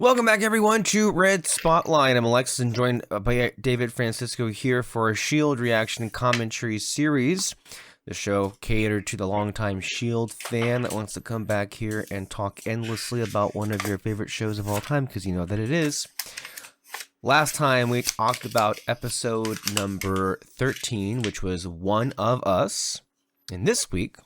Welcome back, everyone, to Red Spotlight. I'm Alexis and joined by David Francisco here for a S.H.I.E.L.D. reaction and commentary series. The show catered to the longtime S.H.I.E.L.D. fan that wants to come back here and talk endlessly about one of your favorite shows of all time, because you know that it is. Last time we talked about episode number 13, which was One of Us. And this week,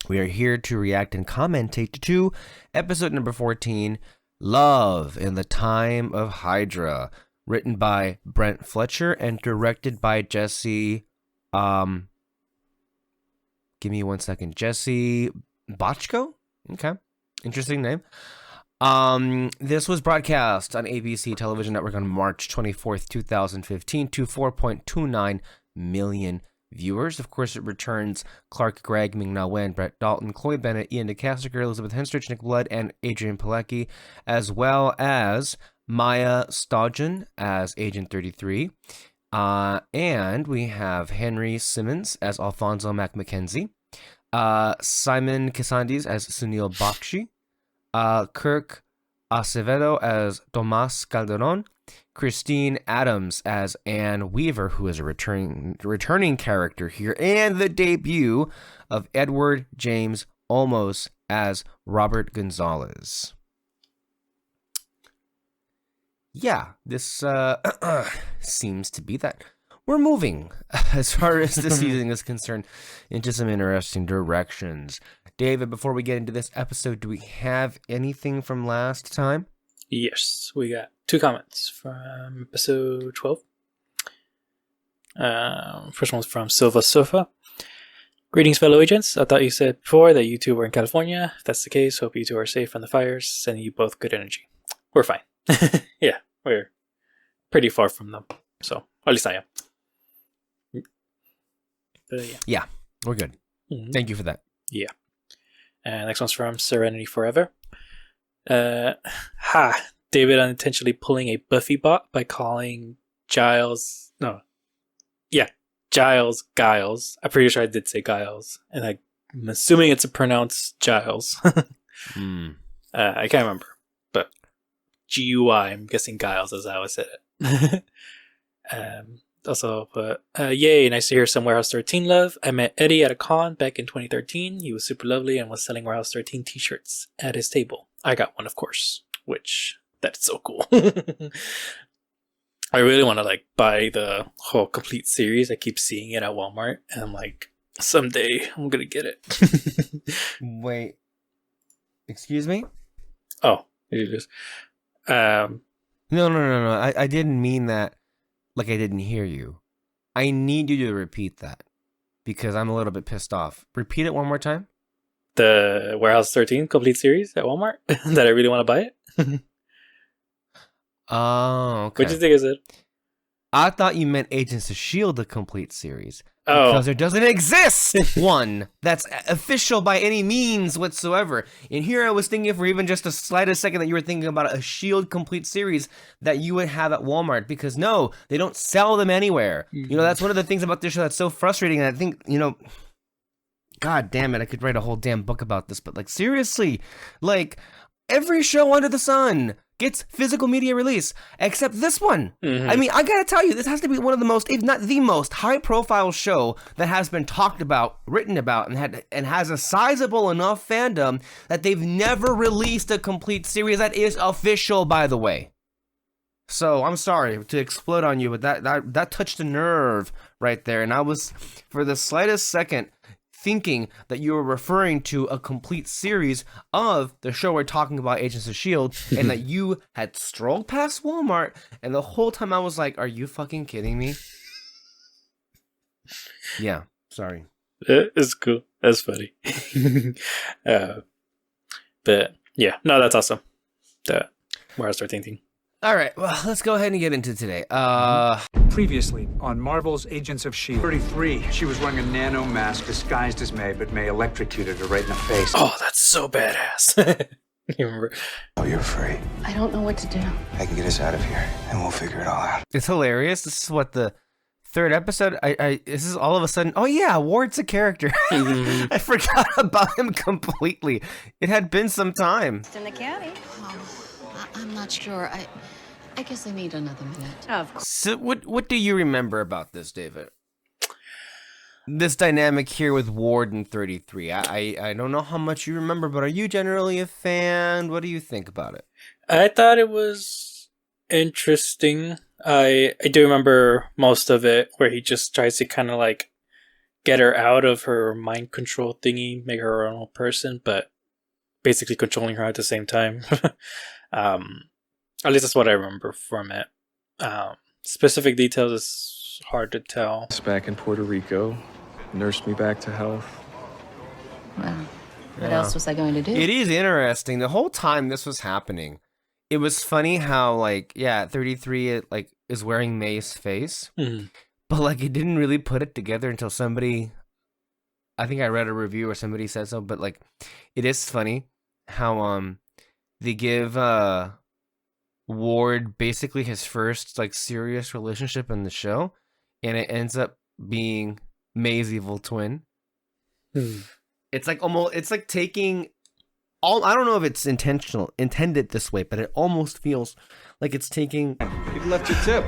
we are here to react and commentate to episode number 14, Love in the Time of Hydra, written by Brent Fletcher and directed by Jesse, give me 1 second, Jesse Bochco? Okay, interesting name. This was broadcast on ABC Television Network on March 24th, 2015 to 4.29 million viewers. Of course, it returns Clark Gregg, Ming-Na Wen, Brett Dalton, Chloe Bennett, Ian DeCaster, Elizabeth Henstridge, Nick Blood, and Adrian Pilecki, as well as Maya Stodgen as Agent 33. And we have Henry Simmons as Alfonso McMackenzie, Simon Cassandes as Sunil Bakshi, Kirk Acevedo as Tomas Calderon, Christine Adams as Anne Weaver, who is a returning character here, and the debut of Edward James Olmos as Robert Gonzalez. Yeah, this seems to be that we're moving, as far as the season is concerned, into some interesting directions. David, before we get into this episode, do we have anything from last time? Yes, we got 2 comments from episode 12. First one's from Silva Sofa. Greetings, fellow agents. I thought you said before that you two were in California. If that's the case, hope you two are safe from the fires. Sending you both good energy. We're fine. Yeah, we're pretty far from them. So, at least I am. Yeah, we're good. Mm-hmm. Thank you for that. Yeah. And next one's from Serenity Forever. David unintentionally pulling a Buffy bot by calling Giles Giles. I'm pretty sure I did say Giles, and I'm assuming it's pronounced Giles. I can't remember, but GUI, I'm guessing Giles is how I said it. Yay, nice to hear some Warehouse 13 love. I met Eddie at a con back in 2013. He was super lovely and was selling Warehouse 13 t-shirts at his table. I got one, of course, which that's so cool. I really want to buy the whole complete series. I keep seeing it at Walmart, and I'm like, someday I'm gonna get it. Wait, excuse me? Oh, it is. No. I didn't mean that. Like I didn't hear you. I need you to repeat that because I'm a little bit pissed off. Repeat it one more time. The Warehouse 13 complete series at Walmart that I really want to buy it. Oh, okay. What do you think is it? I thought you meant Agents of S.H.I.E.L.D. the complete series. Oh. Because there doesn't exist one that's official by any means whatsoever. And here I was thinking for even just the slightest second that you were thinking about a S.H.I.E.L.D. complete series that you would have at Walmart. Because no, they don't sell them anywhere. Mm-hmm. You know, that's one of the things about this show that's so frustrating. And I think, God damn it, I could write a whole damn book about this. But seriously, every show under the sun gets physical media release, except this one. Mm-hmm. I mean, I gotta tell you, this has to be one of the most, if not the most, high-profile show that has been talked about, written about, and has a sizable enough fandom that they've never released a complete series that is official, by the way. So, I'm sorry to explode on you, but that touched a nerve right there, and I was, for the slightest second, thinking that you were referring to a complete series of the show we're talking about, Agents of S.H.I.E.L.D., and that you had strolled past Walmart, and the whole time I was like, are you fucking kidding me? Yeah, sorry. It's cool. That's funny. But, yeah, no, that's awesome. Where I start thinking. All right, well, let's go ahead and get into today. Previously on Marvel's Agents of S.H.I.E.L.D. 33, she was wearing a nano mask disguised as May, but May electrocuted her right in the face. Oh, that's so badass. You remember? Oh, you're free. I don't know what to do. I can get us out of here, and we'll figure it all out. It's hilarious. This is what the third episode. This is all of a sudden. Oh yeah, Ward's a character. Mm-hmm. I forgot about him completely. It had been some time. It's in the county. I'm not sure. I guess I need another minute. Of course. So what do you remember about this, David? This dynamic here with Ward and 33. I don't know how much you remember, but are you generally a fan? What do you think about it? I thought it was interesting. I do remember most of it, where he just tries to kind of like get her out of her mind control thingy, make her her own person, but basically controlling her at the same time. At least that's what I remember from it. Specific details is hard to tell. Back in Puerto Rico, nursed me back to health. Well, what else was I going to do? It is interesting. The whole time this was happening, it was funny how, like, yeah, 33 it, like, is wearing May's face, but, like, it didn't really put it together until somebody, I think I read a review or somebody said so, but, like, it is funny how, they give, Ward basically his first, like, serious relationship in the show, and it ends up being May's evil twin. It's like almost, it's like taking all, I don't know if it's intended this way, but it almost feels like it's taking, You left your tip.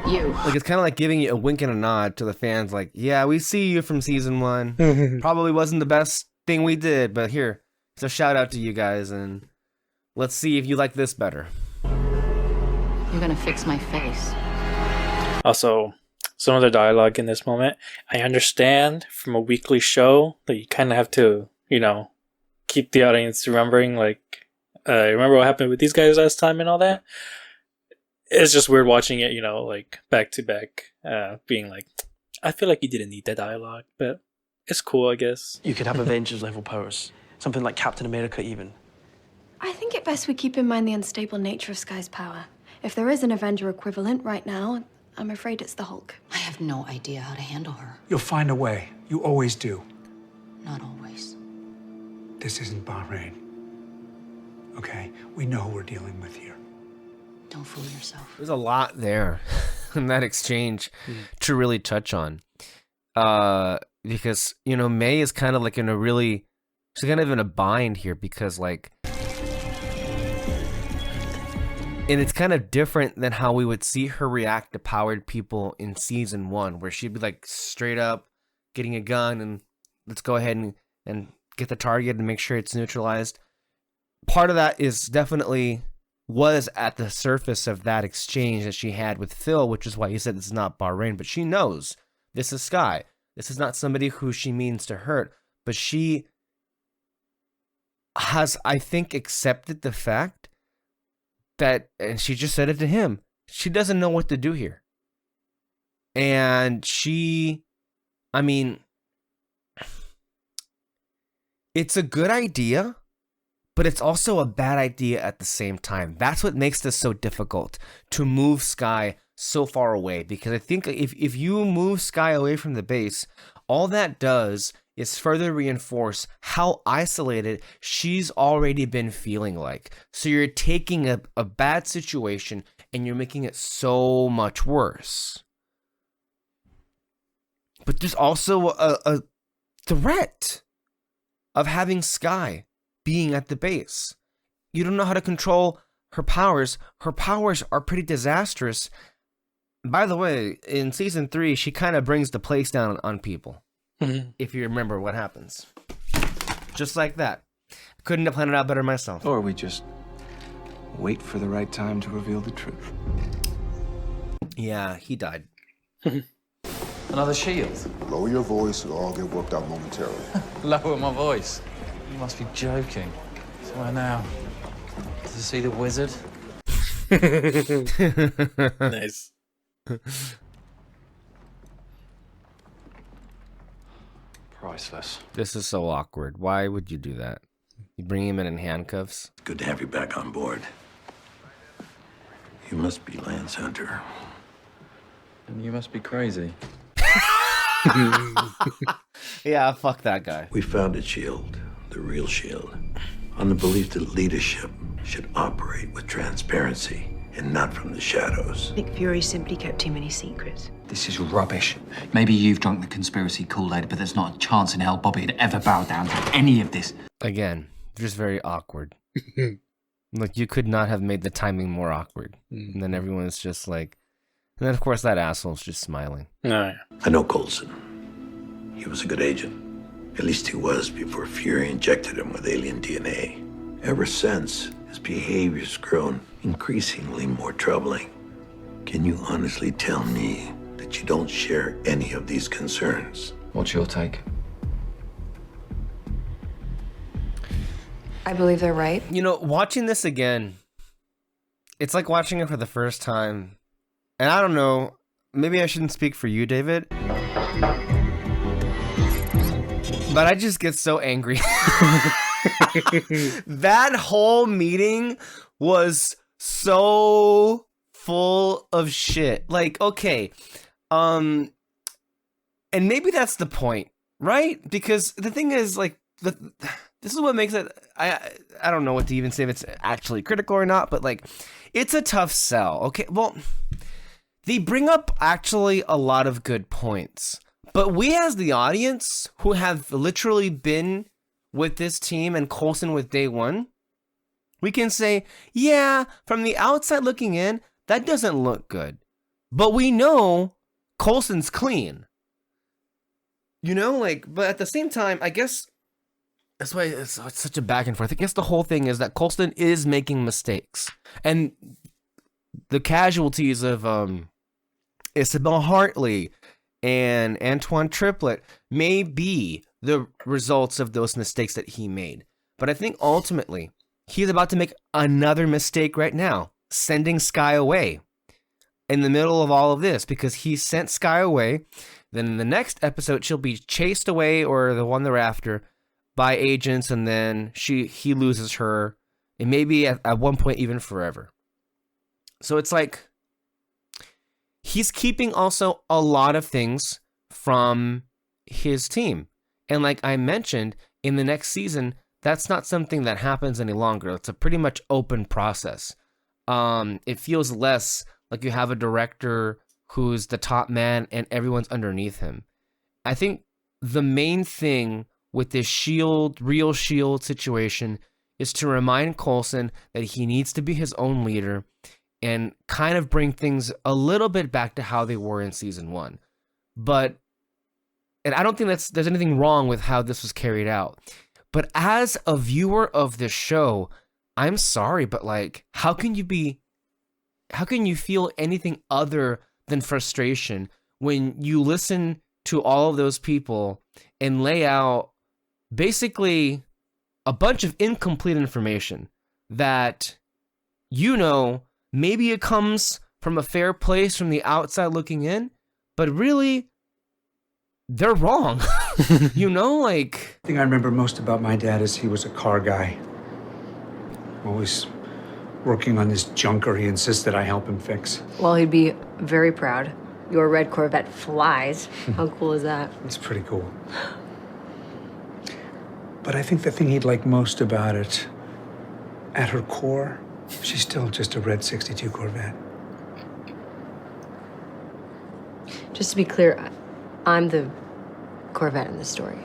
You. like it's kind of like giving you a wink and a nod to the fans, like, yeah, we see you from season 1. Probably wasn't the best thing we did, but here, it's a shout out to you guys, and let's see if you like this better. You're gonna fix my face. Also, some of the dialogue in this moment, I understand from a weekly show that you kind of have to, you know, keep the audience remembering, like, remember what happened with these guys last time and all that. It's just weird watching it, you know, like back to back, being like, I feel like you didn't need that dialogue, but it's cool, I guess. You could have Avengers level powers. Something like Captain America even. I think it best we keep in mind the unstable nature of Sky's power. If there is an Avenger equivalent right now, I'm afraid it's the Hulk. I have no idea how to handle her. You'll find a way. You always do. Not always. This isn't Bahrain. Okay? We know who we're dealing with here. Don't fool yourself. There's a lot there in that exchange to really touch on. Because, you know, May is kind of like in a really, she's kind of in a bind here because, like, and it's kind of different than how we would see her react to powered people in season 1, where she'd be like straight up getting a gun and let's go ahead and get the target and make sure it's neutralized. Part of that is definitely was at the surface of that exchange that she had with Phil, which is why he said this is not Bahrain, but she knows this is Sky. This is not somebody who she means to hurt, but she has, I think, accepted the fact that, and she just said it to him, she doesn't know what to do here. And she, I mean, it's a good idea, but it's also a bad idea at the same time. That's what makes this so difficult, to move Sky so far away. Because I think if you move Sky away from the base, all that does is further reinforce how isolated she's already been feeling like. So you're taking a bad situation and you're making it so much worse. But there's also a threat of having Sky being at the base. You don't know how to control her powers. Her powers are pretty disastrous. By the way, in season 3, she kind of brings the place down on people. If you remember what happens. Just like that. Couldn't have planned it out better myself. Or we just wait for the right time to reveal the truth. Yeah, he died. Another shield? Lower your voice, it'll all get worked out momentarily. Lower my voice? You must be joking. So where now? To see the wizard? Nice. Priceless. This is so awkward. Why would you do that? You bring him in handcuffs? Good to have you back on board. You must be Lance Hunter. And you must be crazy. Yeah, fuck that guy. We founded S.H.I.E.L.D., the real S.H.I.E.L.D., on the belief that leadership should operate with transparency and not from the shadows. Nick Fury simply kept too many secrets. This is rubbish. Maybe you've drunk the conspiracy Kool-Aid, but there's not a chance in hell Bobby would ever bow down to any of this. Again, just very awkward. Like, you could not have made the timing more awkward. And then everyone's just like, and then of course that asshole's just smiling. No. I know Coulson. He was a good agent. At least he was before Fury injected him with alien DNA. Ever since, his behavior's grown increasingly more troubling. Can you honestly tell me that you don't share any of these concerns? What's your take? I believe they're right. You know, watching this again, it's like watching it for the first time. And I don't know, maybe I shouldn't speak for you, David. But I just get so angry. That whole meeting was so full of shit. Like, okay, and maybe that's the point, right? Because the thing is, like, this is what makes it, I don't know what to even say if it's actually critical or not, but like, it's a tough sell. Okay, well, they bring up actually a lot of good points, but we as the audience who have literally been with this team and Coulson with day one, we can say, yeah, from the outside looking in, that doesn't look good, but we know Coulson's clean. You know, like, but at the same time, I guess that's why it's such a back and forth. I guess the whole thing is that Coulson is making mistakes, and the casualties of Isabel Hartley and Antoine Triplet may be the results of those mistakes that he made. But I think ultimately he's about to make another mistake right now, sending Skye away in the middle of all of this, because he sent Skye away. Then in the next episode, she'll be chased away, or the one thereafter, by agents, and then he loses her, and maybe at one point even forever. So it's like he's keeping also a lot of things from his team. And like I mentioned, in the next season, that's not something that happens any longer. It's a pretty much open process. It feels less like you have a director who's the top man and everyone's underneath him. I think the main thing with this real Shield situation is to remind Coulson that he needs to be his own leader and kind of bring things a little bit back to how they were in season 1. And I don't think there's anything wrong with how this was carried out. But as a viewer of this show, I'm sorry, but like, how can you feel anything other than frustration when you listen to all of those people and lay out basically a bunch of incomplete information that, you know, maybe it comes from a fair place from the outside looking in, but really they're wrong. You know, like, The thing I remember most about my dad is he was a car guy. Always working on this junker he insisted I help him fix. Well, he'd be very proud. Your red Corvette flies. How cool is that? It's pretty cool. But I think the thing he'd like most about it, at her core, she's still just a red 62 Corvette. Just to be clear, I'm the Corvette in this story,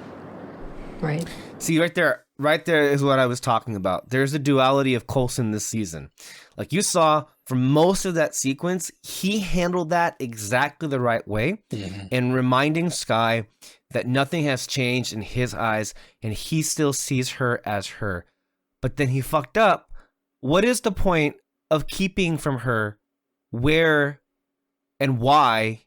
right? see, right there is what I was talking about. There's a duality of Coulson this season. Like you saw from most of that sequence, he handled that exactly the right way, and reminding Skye that nothing has changed in his eyes and he still sees her as her. But then he fucked up. What is the point of keeping from her where and why,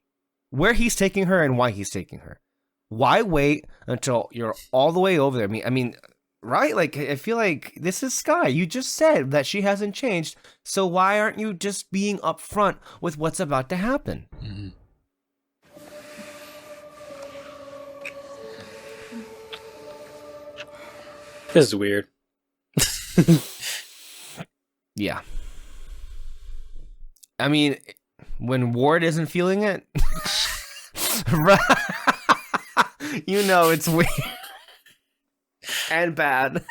where he's taking her and why he's taking her? Why wait until you're all the way over there? I mean, right? Like, I feel like this is Skye. You just said that she hasn't changed. So why aren't you just being upfront with what's about to happen? Mm-hmm. This is weird. Yeah. I mean, when Ward isn't feeling it, you know it's weird and bad.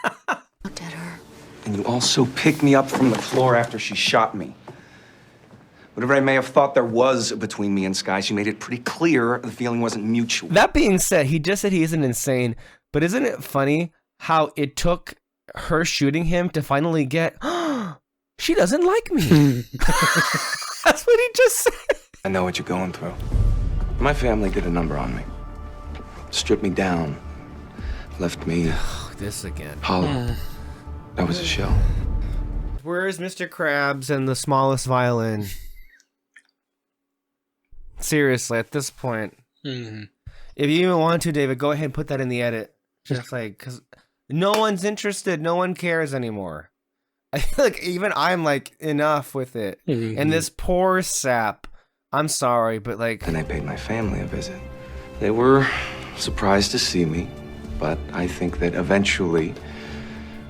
Looked at her. And you also picked me up from the floor after she shot me. Whatever I may have thought there was between me and Skye, she made it pretty clear the feeling wasn't mutual. That being said, he just said he isn't insane, but isn't it funny how it took her shooting him to finally get, she doesn't like me. That's what he just said. I know what you're going through. My family did a number on me. Stripped me down. Left me This again. hollow. That was a shell. Where's Mr. Krabs and the smallest violin? Seriously, at this point. If you even want to, David, go ahead and put that in the edit. Just like, because no one's interested. No one cares anymore. I feel like even I'm like, enough with it. And this poor sap. I'm sorry, but like... And I paid my family a visit. They were surprised to see me, but I think that eventually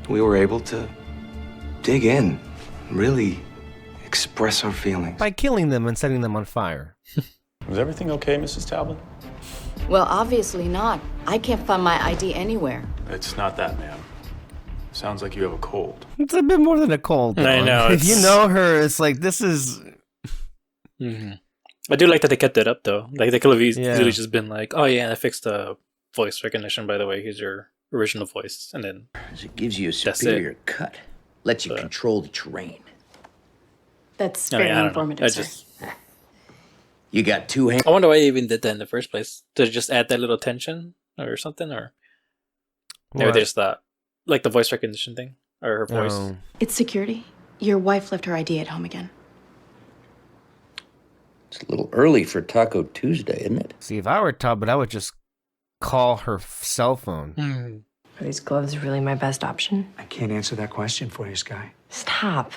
we were able to dig in, really express our feelings. By killing them and setting them on fire. Was everything okay, Mrs. Talbot? Well, obviously not. I can't find my ID anywhere. It's not that, ma'am. Sounds like you have a cold. It's a bit more than a cold. I know. If you know her, it's like, this is... I do like that they kept it up, though. Like, they could have easily Yeah. just been like, oh, yeah, I fixed the voice recognition, by the way. Here's your original voice. And then It gives you a That's superior it. cut. Lets you control the terrain. That's I mean, very I don't know. informative, I sir. just... You got two hands. I wonder why they even did that in the first place. To just add that little tension or something? Or maybe What? they just thought, like the voice recognition thing? Or her voice? Oh. It's security. Your wife left her ID at home again. It's a little early for Taco Tuesday, isn't it? See, if I were Talbot, I would just call her cell phone. Are these gloves really my best option? I can't answer that question for you, Sky. Stop.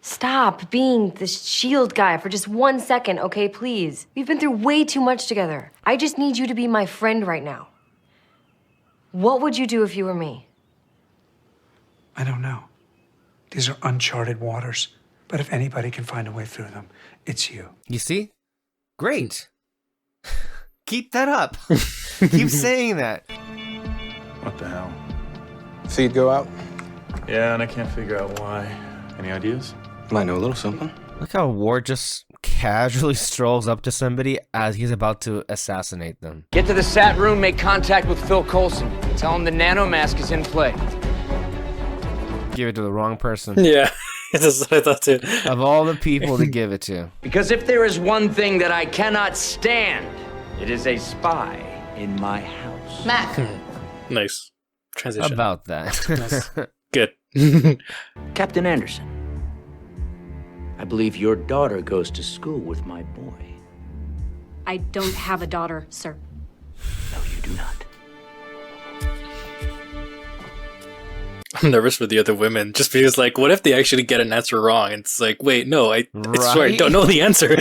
Stop being the shield guy for just 1 second, okay, please? We've been through way too much together. I just need you to be my friend right now. What would you do if you were me? I don't know. These are uncharted waters. But if anybody can find a way through them, it's you. You see? Great. Keep that up. Keep saying that. What the hell? Feed go out? Yeah, and I can't figure out why. Any ideas? I know a little something. Look how Ward just casually strolls up to somebody as he's about to assassinate them. Get to the SAT room, make contact with Phil Coulson. Tell him the nanomask is in play. Give it to the wrong person. Yeah, that's what I thought too. Of all the people to give it to. Because if there is one thing that I cannot stand, it is a spy in my house. Mac. Nice transition. About that. Good. Captain Anderson, I believe your daughter goes to school with my boy. I don't have a daughter, sir. No, you do not. I'm nervous for the other women, just because, like, what if they actually get an answer wrong? And it's like, wait, no, I swear I don't know the answer.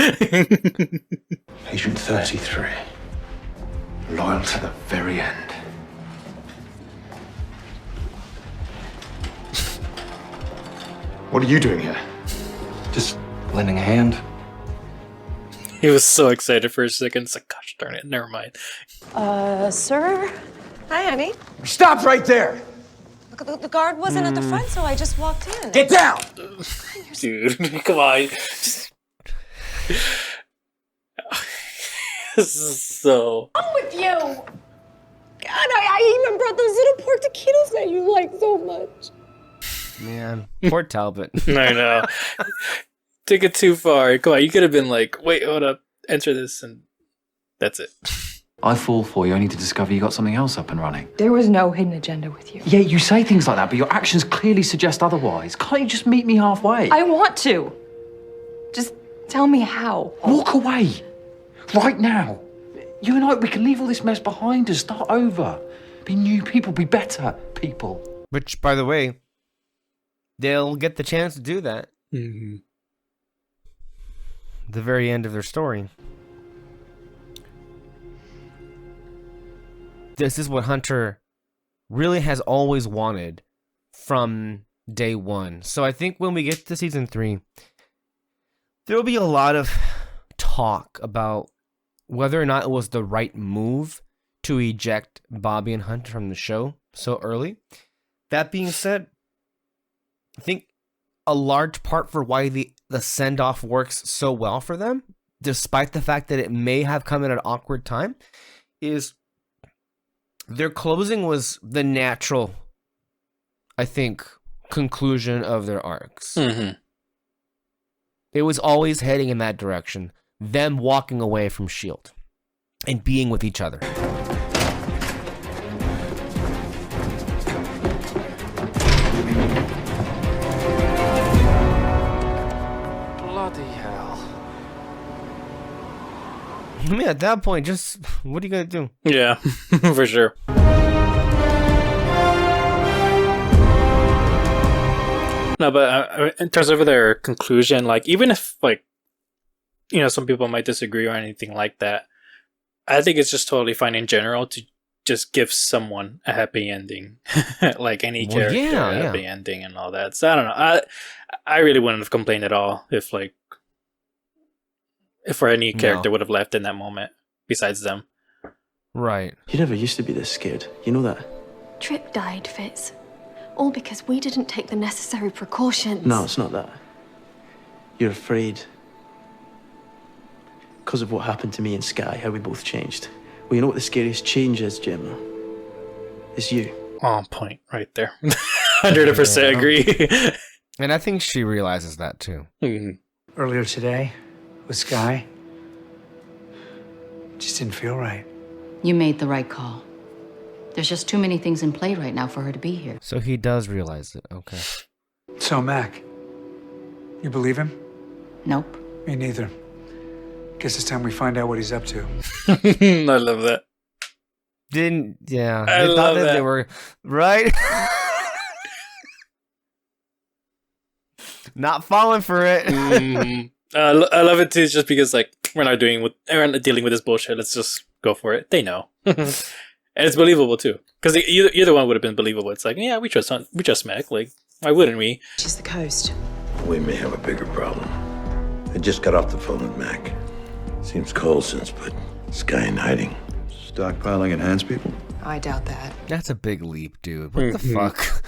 Agent 33. Loyal to the very end. What are you doing here? Just lending a hand. He was so excited for a second. It's like, gosh darn it, never mind. Sir? Hi, honey. Stop right there! The guard wasn't at the front, so I just walked in. Get down! Dude, come on. Just... This is so... I'm with you! God, I even brought those little pork taquitos that you like so much. Man, poor Talbot. I know. Take it too far. Come on, you could have been like, wait, hold up, enter this, and that's it. I fall for you only to discover you got something else up and running. There was no hidden agenda with you. Yeah, you say things like that, but your actions clearly suggest otherwise. Can't you just meet me halfway? I want to. Just tell me how. Walk away. Right now. You and I, we can leave all this mess behind us, start over. Be new people, be better people. Which, by the way, they'll get the chance to do that. Mm-hmm. The very end of their story. This is what Hunter really has always wanted from day one. So I think when we get to season 3, there will be a lot of talk about whether or not it was the right move to eject Bobby and Hunter from the show so early. That being said, I think a large part for why the send-off works so well for them, despite the fact that it may have come at an awkward time, is their closing was the natural, I think, conclusion of their arcs. Mm-hmm. It was always heading in that direction. Them walking away from S.H.I.E.L.D. and being with each other. Bloody hell. I mean, at that point, just what are you gonna do? Yeah, for sure. No, but in terms of their conclusion, like, even if, like, you know, some people might disagree or anything like that, I think it's just totally fine in general to just give someone a happy ending, like any character a happy ending and all that. So I don't know. I really wouldn't have complained at all if any character would have left in that moment besides them. Right. You never used to be this scared. You know that? Trip died, Fitz. All because we didn't take the necessary precautions. No, it's not that. You're afraid because of what happened to me and Sky, how we both changed. Well, you know what the scariest change is, Gemma? It's you. On point, right there. 100% agree. And I think she realizes that too. Mm-hmm. Earlier today, with Sky, just didn't feel right. You made the right call. There's just too many things in play right now for her to be here. So he does realize it. Okay. So, Mac, you believe him? Nope. Me neither. Guess it's time we find out what he's up to. I love that. I love that. They were right. Not falling for it. Mm-hmm. I love it too, just because like we're not dealing with this bullshit. Let's just go for it. They know, and it's believable too. Because either one would have been believable. It's like, yeah, we trust Mac. Like, why wouldn't we? She's the coast. We may have a bigger problem. I just got off the phone with Mac. Seems cold since, but Sky in hiding. Stockpiling enhanced people? I doubt that. That's a big leap, dude. What the fuck?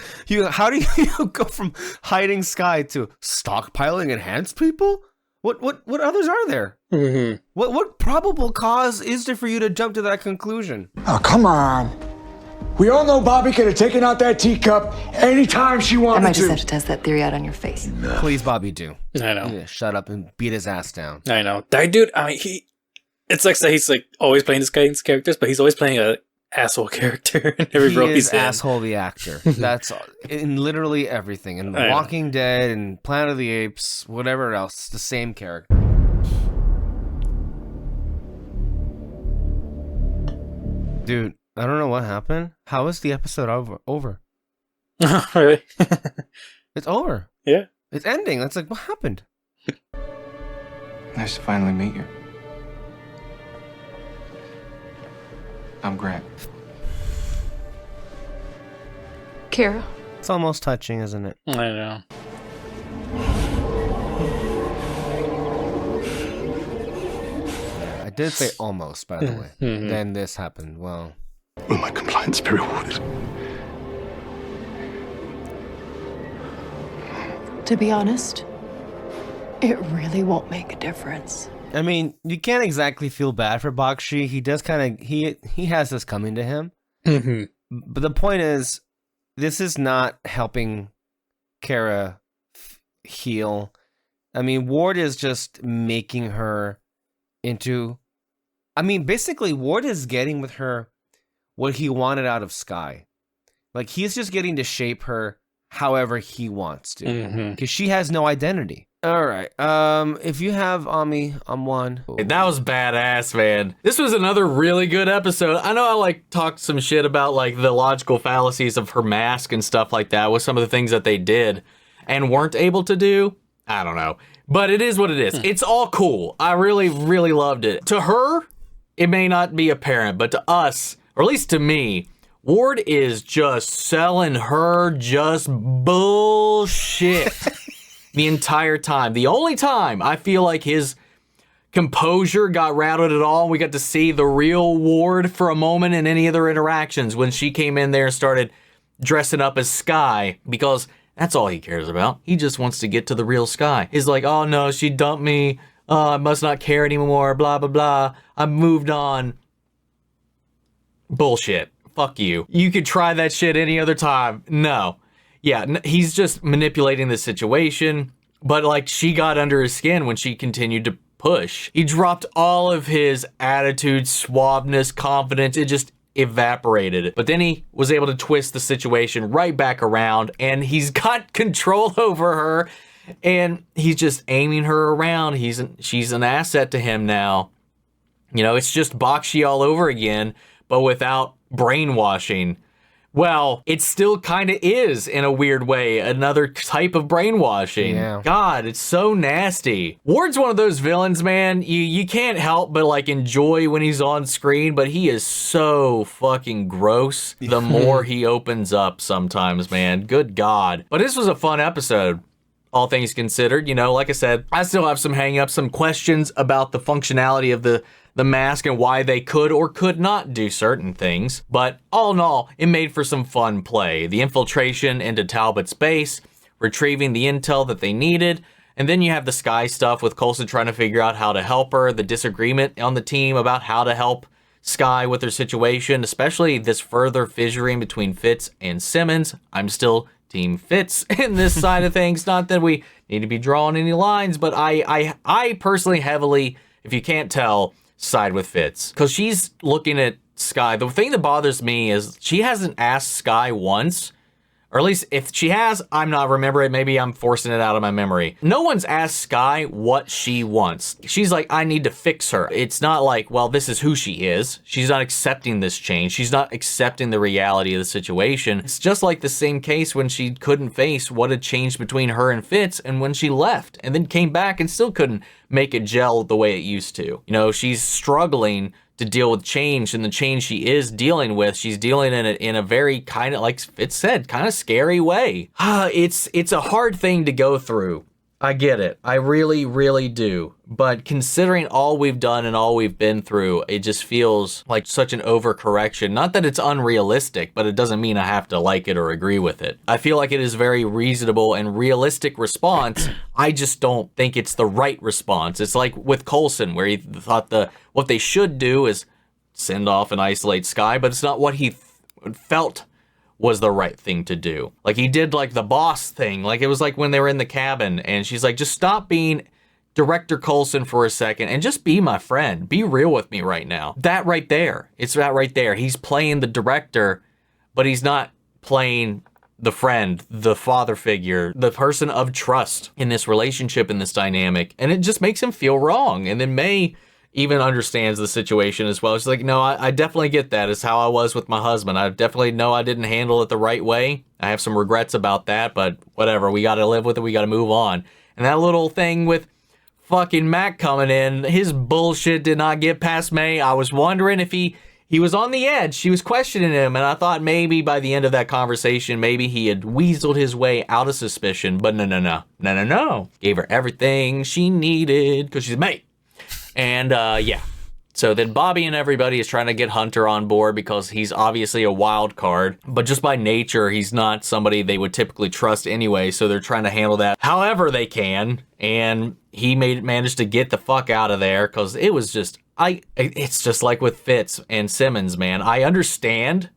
How do you go from hiding Sky to stockpiling enhanced people? What others are there? Mm-hmm. What probable cause is there for you to jump to that conclusion? Oh, come on. We all know Bobby could have taken out that teacup anytime she wanted to. I might just have to test that theory out on your face. Please, Bobby, do. I know. Yeah, shut up and beat his ass down. I know. That dude, I mean, it sucks that he's like always playing this guy's characters, but he's always playing a asshole character in every role he's in. Asshole the actor. That's in literally everything. In Walking Dead and Planet of the Apes, whatever else, it's the same character. Dude, I don't know what happened. How is the episode over? Really? It's over. Yeah. It's ending. That's like, what happened? Nice to finally meet you. I'm Grant. Kira. It's almost touching, isn't it? I know. I did say almost, by the way. Then this happened. Well. Will my compliance be rewarded? To be honest, it really won't make a difference. I mean, you can't exactly feel bad for Bakshi. He does kind of, he has this coming to him. Mm-hmm. But the point is, this is not helping Kara heal. I mean, Ward is just making her into, I mean, basically Ward is getting with her what he wanted out of Sky. Like, he's just getting to shape her however he wants to. Because she has no identity. All right. If you have Ami, I'm one. That was badass, man. This was another really good episode. I know I like talked some shit about like the logical fallacies of her mask and stuff like that with some of the things that they did and weren't able to do. I don't know. But it is what it is. It's all cool. I really, really loved it. To her, it may not be apparent, but to us, or at least to me, Ward is just selling her just bullshit. The entire time. The only time I feel like his composure got rattled at all, we got to see the real Ward for a moment in any other interactions when she came in there and started dressing up as Sky, because that's all he cares about. He just wants to get to the real Sky. He's like, oh no, she dumped me. I must not care anymore. Blah, blah, blah. I moved on. Bullshit. Fuck you. You could try that shit any other time. No. Yeah, he's just manipulating the situation, but like she got under his skin when she continued to push. He dropped all of his attitude, suaveness, confidence. It just evaporated. But then he was able to twist the situation right back around, and he's got control over her, and he's just aiming her around. She's an asset to him now. You know, it's just Bakshi all over again, but without brainwashing. Well, it still kind of is, in a weird way, another type of brainwashing. Yeah. God, it's so nasty. Ward's one of those villains, man. You can't help but like enjoy when he's on screen, but he is so fucking gross the more he opens up sometimes, man. Good God. But this was a fun episode, all things considered. You know, like I said, I still have some hang-ups, some questions about the functionality of the mask and why they could or could not do certain things. But all in all, it made for some fun play. The infiltration into Talbot's base, retrieving the intel that they needed, and then you have the Sky stuff with Coulson trying to figure out how to help her, the disagreement on the team about how to help Sky with her situation, especially this further fissuring between Fitz and Simmons. I'm still Team Fitz in this side of things. Not that we need to be drawing any lines, but I personally heavily, if you can't tell, side with Fitz, because she's looking at Sky. The thing that bothers me is she hasn't asked Sky once, or at least if she has, I'm not remembering. Maybe I'm forcing it out of my memory. No one's asked Sky what she wants. She's like, I need to fix her. It's not like, well, this is who she is. She's not accepting this change. She's not accepting the reality of the situation. It's just like the same case when she couldn't face what had changed between her and Fitz, and when she left and then came back and still couldn't make it gel the way it used to. You know, she's struggling to deal with change, and the change she is dealing with, she's dealing in a very kind of, like Fitz said, kind of scary way. It's a hard thing to go through. I get it. I really, really do. But considering all we've done and all we've been through, it just feels like such an overcorrection. Not that it's unrealistic, but it doesn't mean I have to like it or agree with it. I feel like it is very reasonable and realistic response. I just don't think it's the right response. It's like with Coulson, where he thought what they should do is send off and isolate Sky, but it's not what he felt was the right thing to do. Like he did like the boss thing. Like it was like when they were in the cabin and she's like, just stop being Director Coulson for a second and just be my friend. Be real with me right now. That right there. It's that right there. He's playing the director, but he's not playing the friend, the father figure, the person of trust in this relationship, in this dynamic. And it just makes him feel wrong. And then May even understands the situation as well. She's like, no, I definitely get that. It's how I was with my husband. I definitely know I didn't handle it the right way. I have some regrets about that, but whatever. We got to live with it. We got to move on. And that little thing with fucking Mac coming in, his bullshit did not get past May. I was wondering if he was on the edge. She was questioning him, and I thought maybe by the end of that conversation, maybe he had weaseled his way out of suspicion. But no. Gave her everything she needed because she's May. And yeah, so then Bobby and everybody is trying to get Hunter on board because he's obviously a wild card, but just by nature, he's not somebody they would typically trust anyway. So they're trying to handle that however they can. And he managed to get the fuck out of there because it was just, it's just like with Fitz and Simmons, man. I understand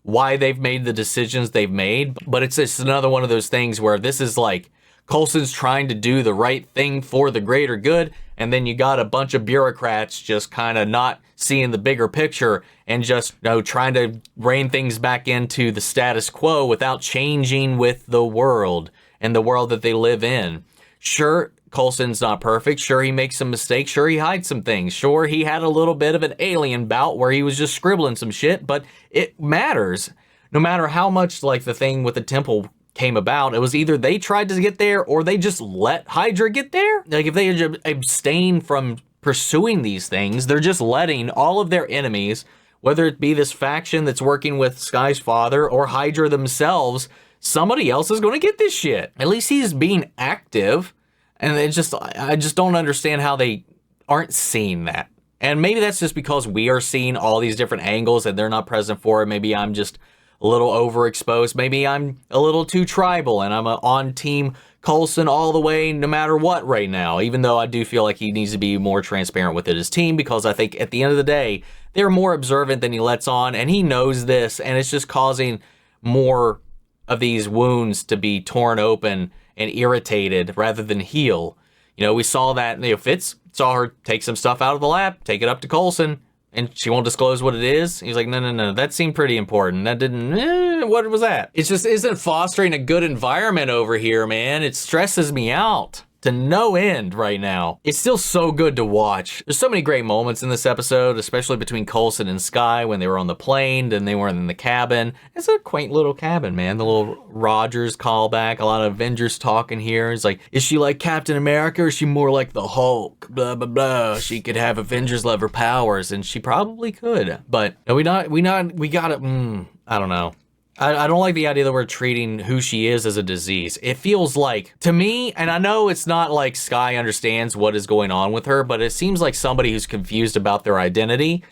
why they've made the decisions they've made, but it's just another one of those things where this is like Coulson's trying to do the right thing for the greater good, and then you got a bunch of bureaucrats just kind of not seeing the bigger picture and just, you know, trying to rein things back into the status quo without changing with the world and the world that they live in. Sure, Coulson's not perfect. Sure, he makes some mistakes. Sure, he hides some things. Sure, he had a little bit of an alien bout where he was just scribbling some shit, but it matters. No matter how much, like, the thing with the temple came about, it was either they tried to get there or they just let Hydra get there. Like, if they abstain from pursuing these things, they're just letting all of their enemies, whether it be this faction that's working with Sky's father or Hydra themselves, somebody else is going to get this shit. At least he's being active, and I just don't understand how they aren't seeing that. And maybe that's just because we are seeing all these different angles and they're not present for it. Maybe I'm just a little overexposed. Maybe I'm a little too tribal and I'm on team Coulson all the way no matter what right now, even though I do feel like he needs to be more transparent with his team, because I think at the end of the day, they're more observant than he lets on, and he knows this, and it's just causing more of these wounds to be torn open and irritated rather than heal. You know, we saw that, you know, Fitz saw her take some stuff out of the lab, take it up to Coulson, and she won't disclose what it is. He's like, no, that seemed pretty important. That didn't, what was that? It just isn't fostering a good environment over here, man. It stresses me out to no end right now. It's still so good to watch. There's so many great moments in this episode, especially between Coulson and Skye when they were on the plane, then they were in the cabin. It's a quaint little cabin, man. The little Rogers callback, a lot of Avengers talking here. It's like, is she like Captain America or is she more like the Hulk? Blah, blah, blah. She could have Avengers level powers, and she probably could. But we gotta, I don't know. I don't like the idea that we're treating who she is as a disease. It feels like, to me, and I know it's not like Skye understands what is going on with her, but it seems like somebody who's confused about their identity,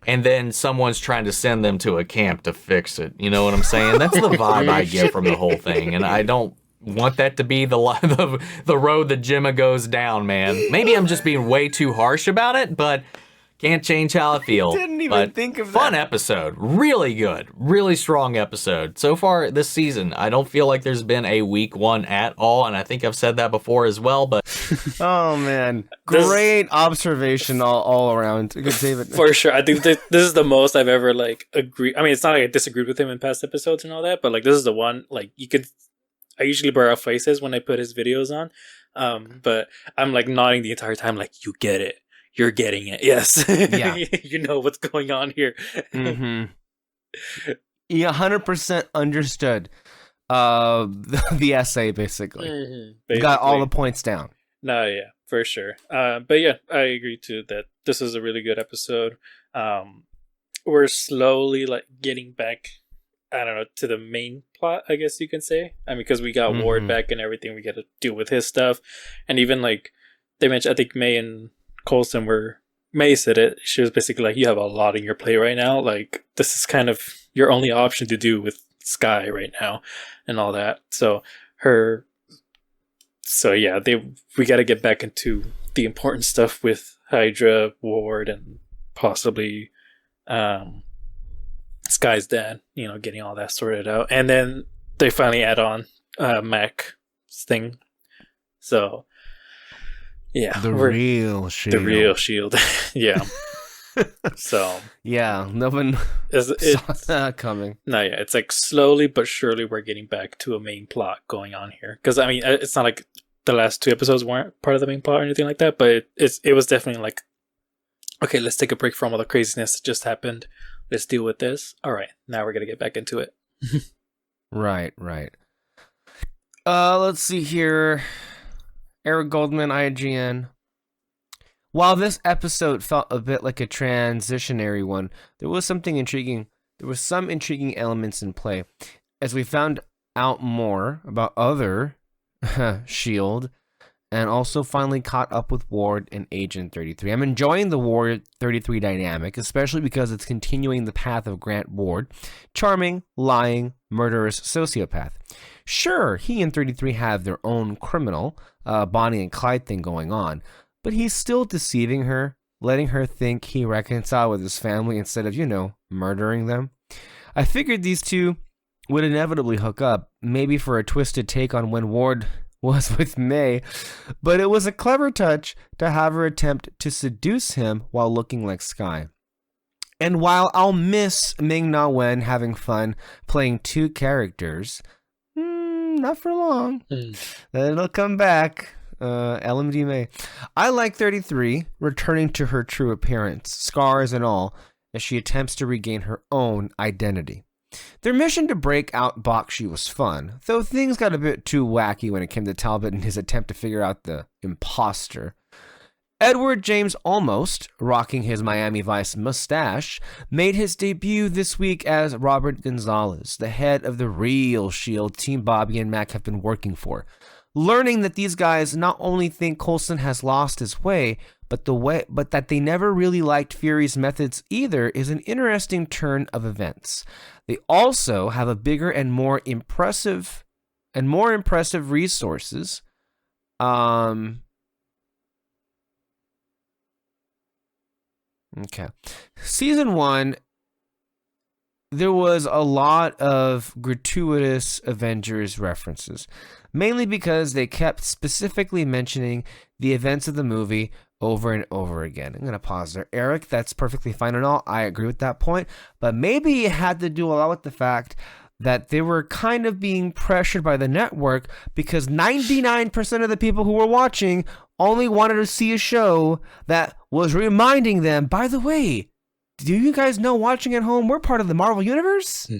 and then someone's trying to send them to a camp to fix it. You know what I'm saying? That's the vibe I get from the whole thing, and I don't want that to be the road that Gemma goes down, man. Maybe I'm just being way too harsh about it, but can't change how I feel. Didn't even think of that. Fun episode. Really good. Really strong episode. So far this season, I don't feel like there's been a weak one at all, and I think I've said that before as well, but... Oh, man. Great observation all around. Good, David. For sure. I think this is the most I've ever, like, agreed. I mean, it's not like I disagreed with him in past episodes and all that, but, like, this is the one, like, you could... I usually blur out faces when I put his videos on, but I'm, like, nodding the entire time, like, you get it. You're getting it. Yes. Yeah. You know what's going on here. Mm-hmm. Yeah, 100% understood the essay, basically. Basically. Got all the points down. No, yeah, for sure. But yeah, I agree too that this is a really good episode. We're slowly like getting back, I don't know, to the main plot, I guess you can say. I mean, because we got Ward back and everything, we got to deal with his stuff. And even like they mentioned, I think May and Coulson May said it. She was basically like, you have a lot on your plate right now. Like, this is kind of your only option to do with Skye right now and all that. So yeah, we got to get back into the important stuff with Hydra, Ward, and possibly Skye's dad, you know, getting all that sorted out. And then they finally add on Mac's thing. So yeah, the real shield. Yeah. So yeah, no one saw that coming. No, yeah, it's like slowly but surely we're getting back to a main plot going on here. Because I mean, it's not like the last two episodes weren't part of the main plot or anything like that, but it was definitely like, okay, let's take a break from all the craziness that just happened. Let's deal with this. All right, now we're gonna get back into it. Right. Let's see here. Eric Goldman, IGN. While this episode felt a bit like a transitionary one, there was some intriguing elements in play. As we found out more about other S.H.I.E.L.D. and also finally caught up with Ward and Agent 33. I'm enjoying the Ward 33 dynamic, especially because it's continuing the path of Grant Ward, charming, lying, murderous sociopath. Sure, he and 33 have their own criminal, Bonnie and Clyde thing going on, but he's still deceiving her, letting her think he reconciled with his family instead of, murdering them. I figured these two would inevitably hook up, maybe for a twisted take on when Ward was with May, but it was a clever touch to have her attempt to seduce him while looking like Skye. And while I'll miss Ming-Na Wen having fun playing two characters, not for long. It'll come back. LMD May. I like 33 returning to her true appearance, scars and all, as she attempts to regain her own identity. Their mission to break out Bakshi was fun, though things got a bit too wacky when it came to Talbot and his attempt to figure out the imposter. Edward James Olmos, rocking his Miami Vice mustache, made his debut this week as Robert Gonzalez, the head of the real S.H.I.E.L.D. Team Bobby and Mac have been working for. Learning that these guys not only think Coulson has lost his way, but that they never really liked Fury's methods either is an interesting turn of events. They also have a bigger and more impressive resources. Okay. Season 1 there was a lot of gratuitous Avengers references, mainly because they kept specifically mentioning the events of the movie over and over again. I'm going to pause there. Eric, that's perfectly fine and all. I agree with that point. But maybe it had to do a lot with the fact that they were kind of being pressured by the network because 99% of the people who were watching only wanted to see a show that was reminding them, by the way, do you guys know, watching at home, we're part of the Marvel Universe?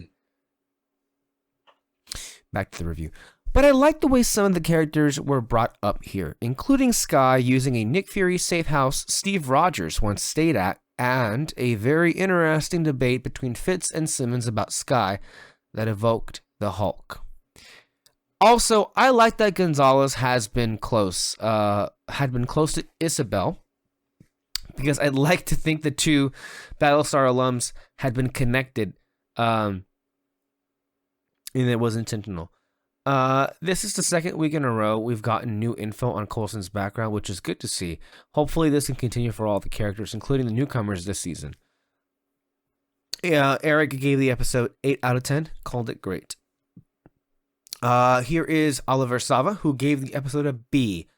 Back to the review. But I like the way some of the characters were brought up here, including Skye using a Nick Fury safe house Steve Rogers once stayed at, and a very interesting debate between Fitz and Simmons about Skye that evoked the Hulk. Also, I like that Gonzalez had been close to Isabel, because I'd like to think the two Battlestar alums had been connected, and it was intentional. This is the second week in a row we've gotten new info on Coulson's background, which is good to see. Hopefully this can continue for all the characters, including the newcomers this season. Yeah, Eric gave the episode 8 out of 10, called it great. Here is Oliver Sava, who gave the episode a B.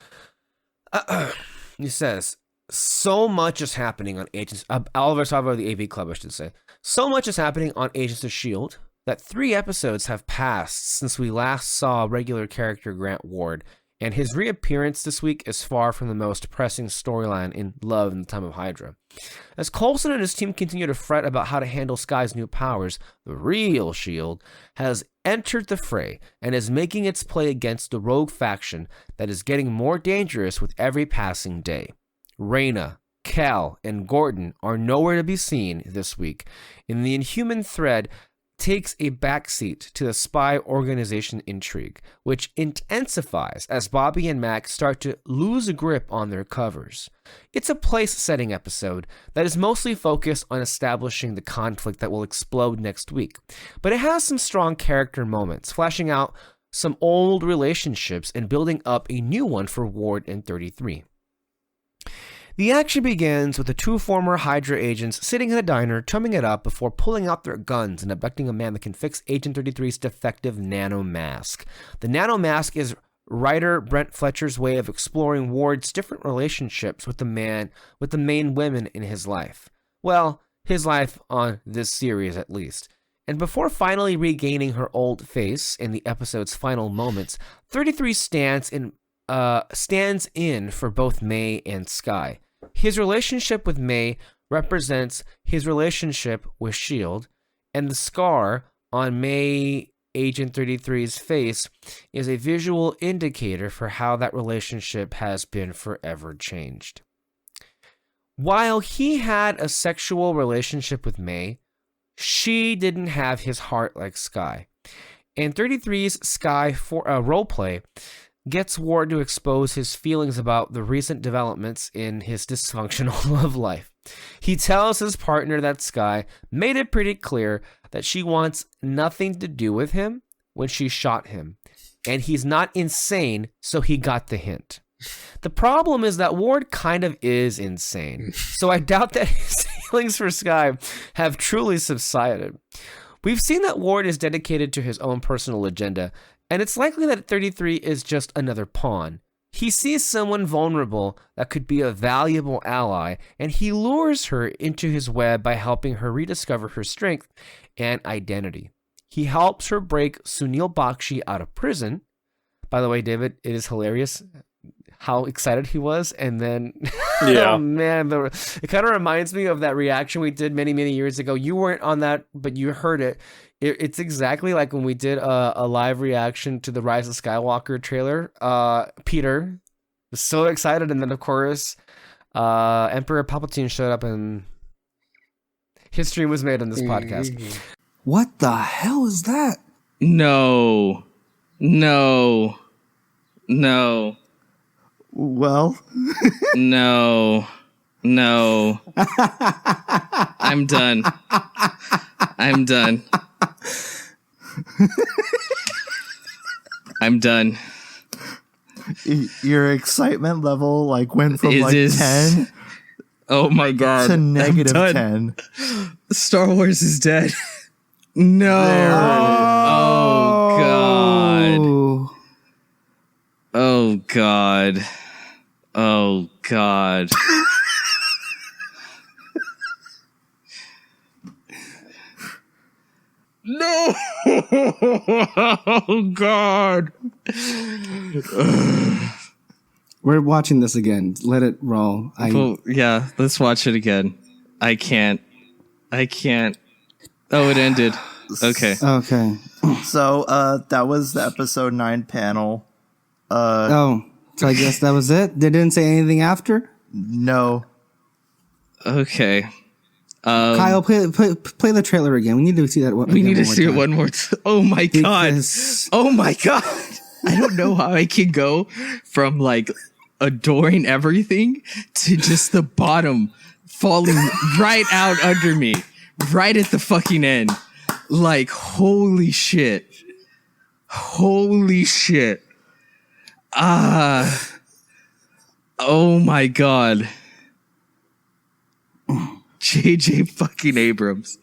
He says, so much is happening on Agents... Oliver Sava of the AV Club, I should say. So much is happening on Agents of S.H.I.E.L.D. that 3 episodes have passed since we last saw regular character Grant Ward, and his reappearance this week is far from the most pressing storyline in Love in the Time of Hydra. As Coulson and his team continue to fret about how to handle Skye's new powers, the real S.H.I.E.L.D. has entered the fray and is making its play against the rogue faction that is getting more dangerous with every passing day. Reyna, Cal, and Gordon are nowhere to be seen this week, and the Inhuman thread takes a backseat to the spy organization intrigue, which intensifies as Bobby and Mac start to lose a grip on their covers. It's a place-setting episode that is mostly focused on establishing the conflict that will explode next week, but it has some strong character moments, flashing out some old relationships and building up a new one for Ward and 33. The action begins with the 2 former Hydra agents sitting in a diner, chumming it up before pulling out their guns and abducting a man that can fix Agent 33's defective nano mask. The nano mask is writer Brent Fletcher's way of exploring Ward's different relationships with the main women in his life. Well, his life on this series at least. And before finally regaining her old face in the episode's final moments, 33 stands in for both May and Skye. His relationship with May represents his relationship with S.H.I.E.L.D., and the scar on May Agent 33's face is a visual indicator for how that relationship has been forever changed. While he had a sexual relationship with May, she didn't have his heart like Skye. And 33's Skye roleplay gets Ward to expose his feelings about the recent developments in his dysfunctional love life. He tells his partner that Skye made it pretty clear that she wants nothing to do with him when she shot him, and he's not insane, so he got the hint. The problem is that Ward kind of is insane, so I doubt that his feelings for Skye have truly subsided. We've seen that Ward is dedicated to his own personal agenda, and it's likely that 33 is just another pawn. He sees someone vulnerable that could be a valuable ally, and he lures her into his web by helping her rediscover her strength and identity. He helps her break Sunil Bakshi out of prison. By the way, David, it is hilarious how excited he was, and then yeah. Oh man, it kind of reminds me of that reaction we did many years ago. You weren't on that, but you heard it. It's exactly like when we did a live reaction to the Rise of Skywalker trailer. Peter was so excited, and then of course Emperor Palpatine showed up, and history was made on this podcast. What the hell is that? No. Well, no. I'm done. I'm done. Your excitement level went from 10. Oh my god. To negative 10. Star Wars is dead. No. Oh God. Oh God. No. Oh God. We're watching this again. Let it roll. Well, yeah, let's watch it again. I can't. Oh, it ended. Okay. Okay. So that was the episode 9 panel. So I guess that was it. They didn't say anything after. No. Okay. Kyle, play the trailer again. We need to see that. We need to see it one more time. Oh my God. Oh my God. I don't know how I can go from like adoring everything to just the bottom falling right out under me, right at the fucking end. Like, holy shit. Holy shit. Oh my God. JJ fucking Abrams.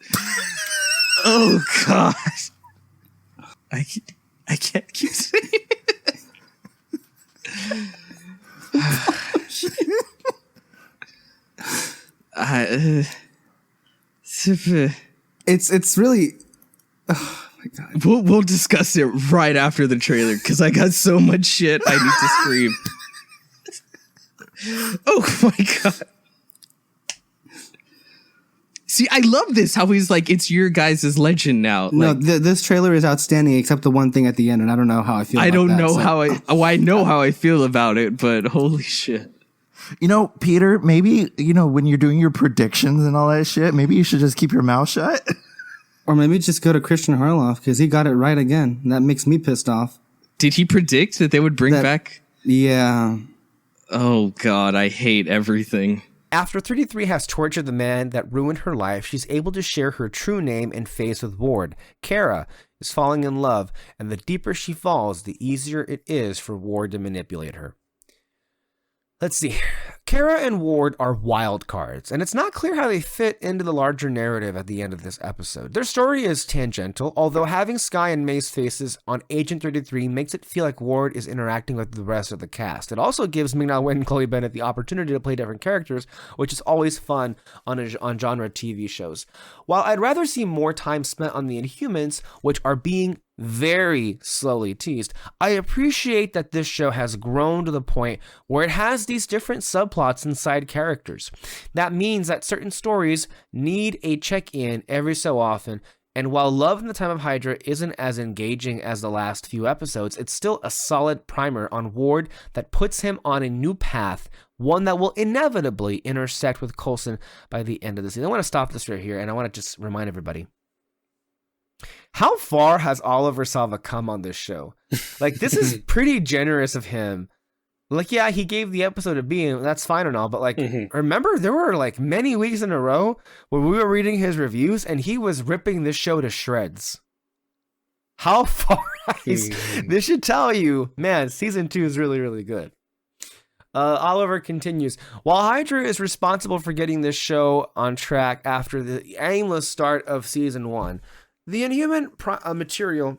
Oh God. I can't keep saying it. It's really. Oh my God. We'll discuss it right after the trailer because I got so much shit I need to scream. Oh my God. See, I love this. How he's like, it's your guys' legend now. No, Like, this trailer is outstanding, except the one thing at the end, and I don't know how I feel. I don't know how I know how I feel about it, but holy shit. You know, Peter, maybe, when you're doing your predictions and all that shit, maybe you should just keep your mouth shut. Or maybe just go to Christian Harloff because he got it right again. And that makes me pissed off. Did he predict that they would bring back? Yeah. Oh God, I hate everything. After 33 has tortured the man that ruined her life, she's able to share her true name and face with Ward. Kara is falling in love, and the deeper she falls, the easier it is for Ward to manipulate her. Let's see. Kara and Ward are wild cards, and it's not clear how they fit into the larger narrative at the end of this episode. Their story is tangential, although having Skye and May's faces on Agent 33 makes it feel like Ward is interacting with the rest of the cast. It also gives Ming-Na Wen and Chloe Bennett the opportunity to play different characters, which is always fun on genre TV shows. While I'd rather see more time spent on the Inhumans, which are being very slowly teased, I appreciate that this show has grown to the point where it has these different subplots and side characters. That means that certain stories need a check-in every so often, and while Love in the Time of Hydra isn't as engaging as the last few episodes, it's still a solid primer on Ward that puts him on a new path, one that will inevitably intersect with Coulson by the end of the season. I want to stop this right here, and I want to just remind everybody, how far has Oliver Salva come on this show? Like, this is pretty generous of him. Like, yeah, he gave the episode a B, and that's fine and all, but, like, remember, there were, like, many weeks in a row where we were reading his reviews, and he was ripping this show to shreds. How far this should tell you, man, season 2 is really, really good. Oliver continues, while Hydra is responsible for getting this show on track after the aimless start of season 1, the Inhuman material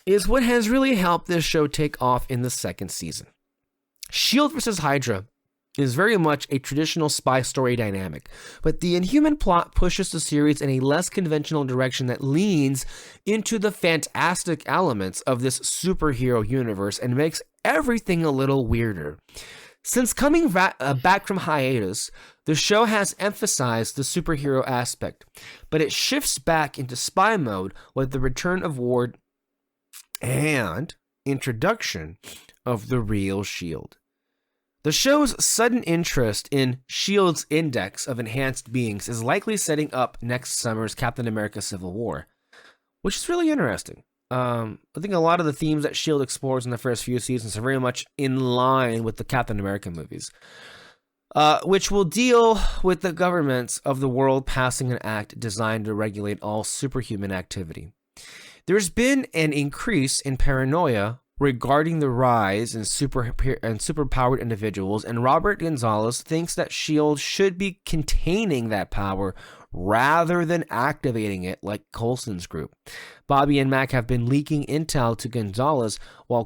is what has really helped this show take off in the second season. S.H.I.E.L.D. vs. Hydra is very much a traditional spy story dynamic, but the Inhuman plot pushes the series in a less conventional direction that leans into the fantastic elements of this superhero universe and makes everything a little weirder. Since coming back from hiatus, the show has emphasized the superhero aspect, but it shifts back into spy mode with the return of Ward and introduction of the real S.H.I.E.L.D. The show's sudden interest in S.H.I.E.L.D's index of enhanced beings is likely setting up next summer's Captain America Civil War, which is really interesting. I think a lot of the themes that S.H.I.E.L.D. explores in the first few seasons are very much in line with the Captain America movies, which will deal with the governments of the world passing an act designed to regulate all superhuman activity. There's been an increase in paranoia regarding the rise in superpowered individuals, and Robert Gonzalez thinks that S.H.I.E.L.D. should be containing that power rather than activating it like Coulson's group. Bobby and Mac have been leaking intel to Gonzalez while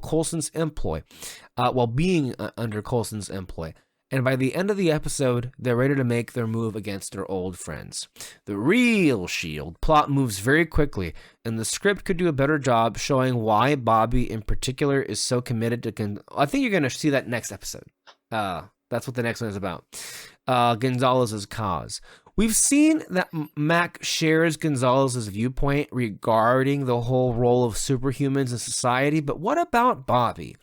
being under Coulson's employ. And by the end of the episode, they're ready to make their move against their old friends. The real S.H.I.E.L.D. plot moves very quickly, and the script could do a better job showing why Bobby in particular is so committed to I think you're going to see that next episode. That's what the next one is about. Gonzalez's cause. We've seen that Mac shares Gonzalez's viewpoint regarding the whole role of superhumans in society, but what about Bobby?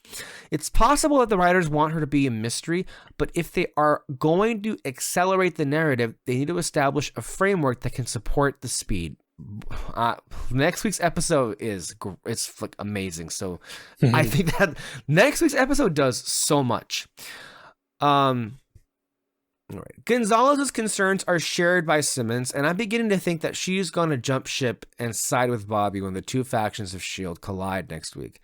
It's possible that the writers want her to be a mystery, but if they are going to accelerate the narrative, they need to establish a framework that can support the speed. Next week's episode it's like amazing. So I think that next week's episode does so much. All right. Gonzalez's concerns are shared by Simmons, and I'm beginning to think that she's going to jump ship and side with Bobby when the two factions of S.H.I.E.L.D. collide next week.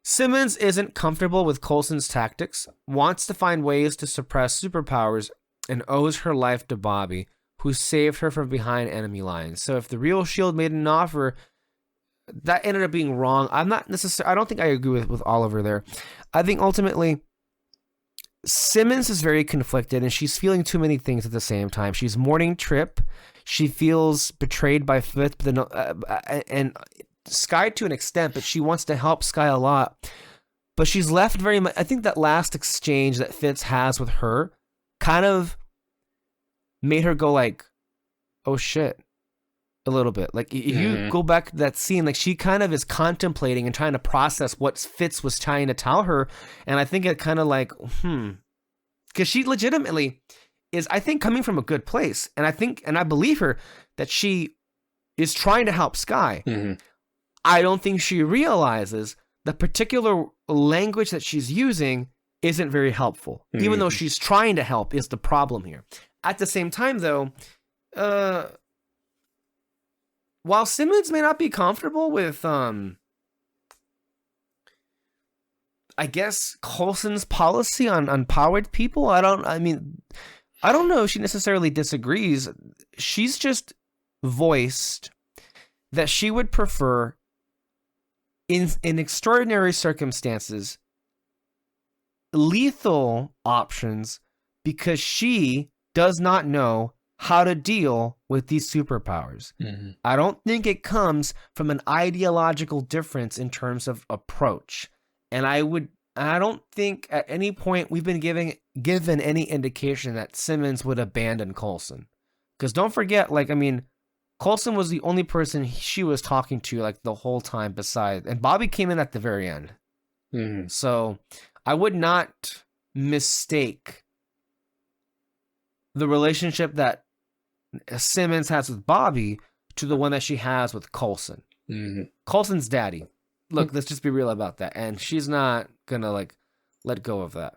Simmons isn't comfortable with Coulson's tactics, wants to find ways to suppress superpowers, and owes her life to Bobby, who saved her from behind enemy lines. So if the real S.H.I.E.L.D. made an offer, that ended up being wrong. I don't think I agree with Oliver there. I think ultimately Simmons is very conflicted, and she's feeling too many things at the same time. She's mourning Trip. She feels betrayed by Fifth, and Sky to an extent, but she wants to help Sky a lot. But she's left very much. I think that last exchange that Fitz has with her kind of made her go like, "Oh shit," a little bit. Like if you go back to that scene, like she kind of is contemplating and trying to process what Fitz was trying to tell her, and I think it kind of like, because she legitimately is, I think, coming from a good place, and I believe her that she is trying to help Sky. I don't think she realizes the particular language that she's using isn't very helpful, even though she's trying to help is the problem here. At the same time, though, while Simmons may not be comfortable with, I guess, Coulson's policy on powered people, I don't know if she necessarily disagrees. She's just voiced that she would prefer, in extraordinary circumstances, lethal options because she does not know how to deal with these superpowers. I don't think it comes from an ideological difference in terms of approach. And I don't think at any point we've been given any indication that Simmons would abandon Coulson. Because don't forget, Coulson was the only person she was talking to like the whole time and Bobby came in at the very end. So I would not mistake the relationship that Simmons has with Bobby to the one that she has with Coulson. Coulson's daddy. Look, let's just be real about that. And she's not gonna let go of that.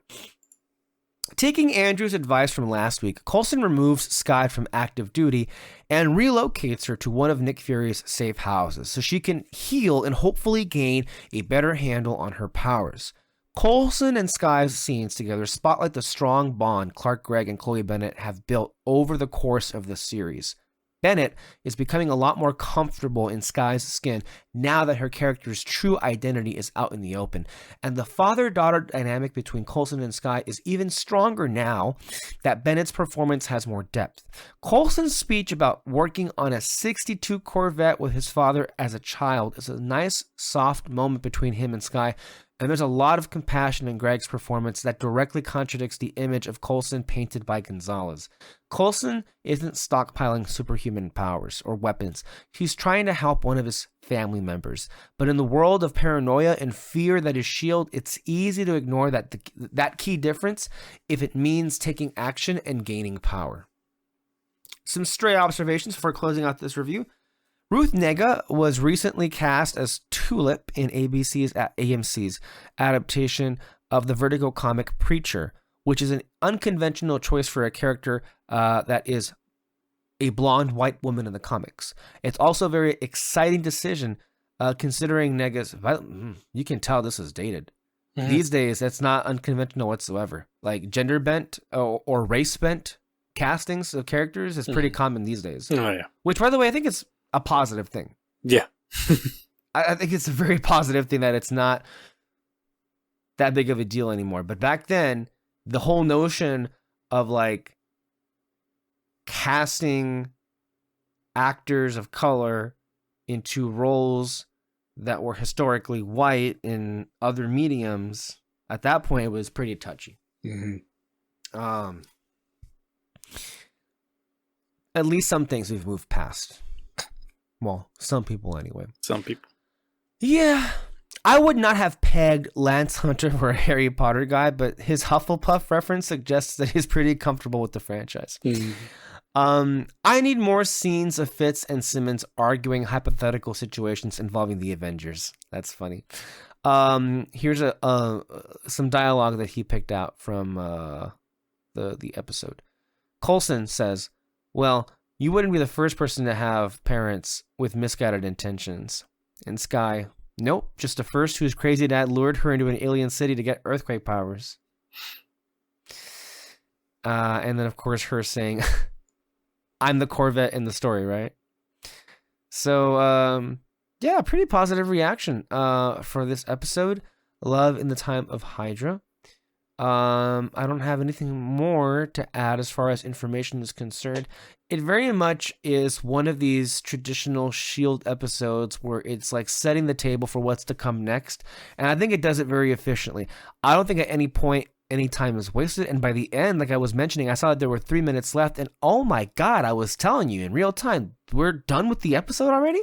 Taking Andrew's advice from last week, Coulson removes Sky from active duty and relocates her to one of Nick Fury's safe houses so she can heal and hopefully gain a better handle on her powers. Coulson and Sky's scenes together spotlight the strong bond Clark Gregg and Chloe Bennett have built over the course of the series. Bennett is becoming a lot more comfortable in Sky's skin now that her character's true identity is out in the open. And the father-daughter dynamic between Coulson and Sky is even stronger now that Bennett's performance has more depth. Coulson's speech about working on a 62 Corvette with his father as a child is a nice, soft moment between him and Sky. And there's a lot of compassion in Gregg's performance that directly contradicts the image of Coulson painted by Gonzalez. Coulson isn't stockpiling superhuman powers or weapons. He's trying to help one of his family members. But in the world of paranoia and fear that is S.H.I.E.L.D., it's easy to ignore that key difference if it means taking action and gaining power. Some stray observations before closing out this review. Ruth Negga was recently cast as Tulip in AMC's adaptation of the Vertigo comic Preacher, which is an unconventional choice for a character that is a blonde white woman in the comics. It's also a very exciting decision considering Negga's... You can tell this is dated. These days, it's not unconventional whatsoever. Like gender bent or race bent castings of characters is pretty common these days. Oh, yeah. Which, by the way, I think it's a positive thing. Yeah. I think it's a very positive thing that it's not that big of a deal anymore. But back then, the whole notion of like casting actors of color into roles that were historically white in other mediums, at that point, it was pretty touchy. At least some things we've moved past. Well, some people anyway. Some people. Yeah. I would not have pegged Lance Hunter for a Harry Potter guy, but his Hufflepuff reference suggests that he's pretty comfortable with the franchise. I need more scenes of Fitz and Simmons arguing hypothetical situations involving the Avengers. That's funny. Here's some dialogue that he picked out from the episode. Coulson says, "Well, you wouldn't be the first person to have parents with misguided intentions." And Sky, "Nope, just the first whose crazy dad lured her into an alien city to get earthquake powers." And then, of course, her saying, "I'm the Corvette in the story," right? So, yeah, pretty positive reaction for this episode. Love in the Time of Hydra. I don't have anything more to add as far as information is concerned. It very much is one of these traditional S.H.I.E.L.D. episodes where it's like setting the table for what's to come next. And I think it does it very efficiently. I don't think at any point any time is wasted. And by the end, like I was mentioning, I saw that there were 3 minutes left. And oh my God, I was telling you in real time, we're done with the episode already?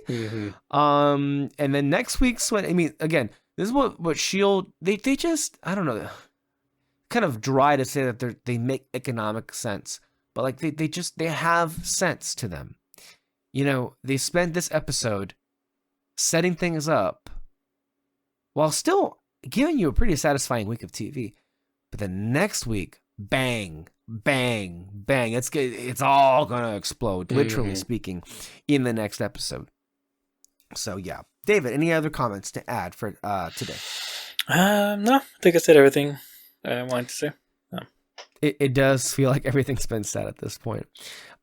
And then next week's when, I mean, again, this is what S.H.I.E.L.D., they just, I don't know, kind of dry to say that they make economic sense, but like they have sense to them. You know, they spent this episode setting things up while still giving you a pretty satisfying week of TV. But the next week, bang, bang, bang. It's all gonna explode, literally speaking, in the next episode. So yeah. David, any other comments to add for today? No, I think I said everything I wanted to say. No. It does feel like everything's been said at this point.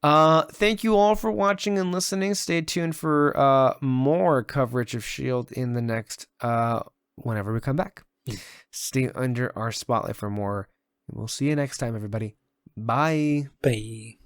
Thank you all for watching and listening. Stay tuned for more coverage of S.H.I.E.L.D. in the next whenever we come back. Stay under our spotlight for more. We'll see you next time, everybody. Bye. Bye.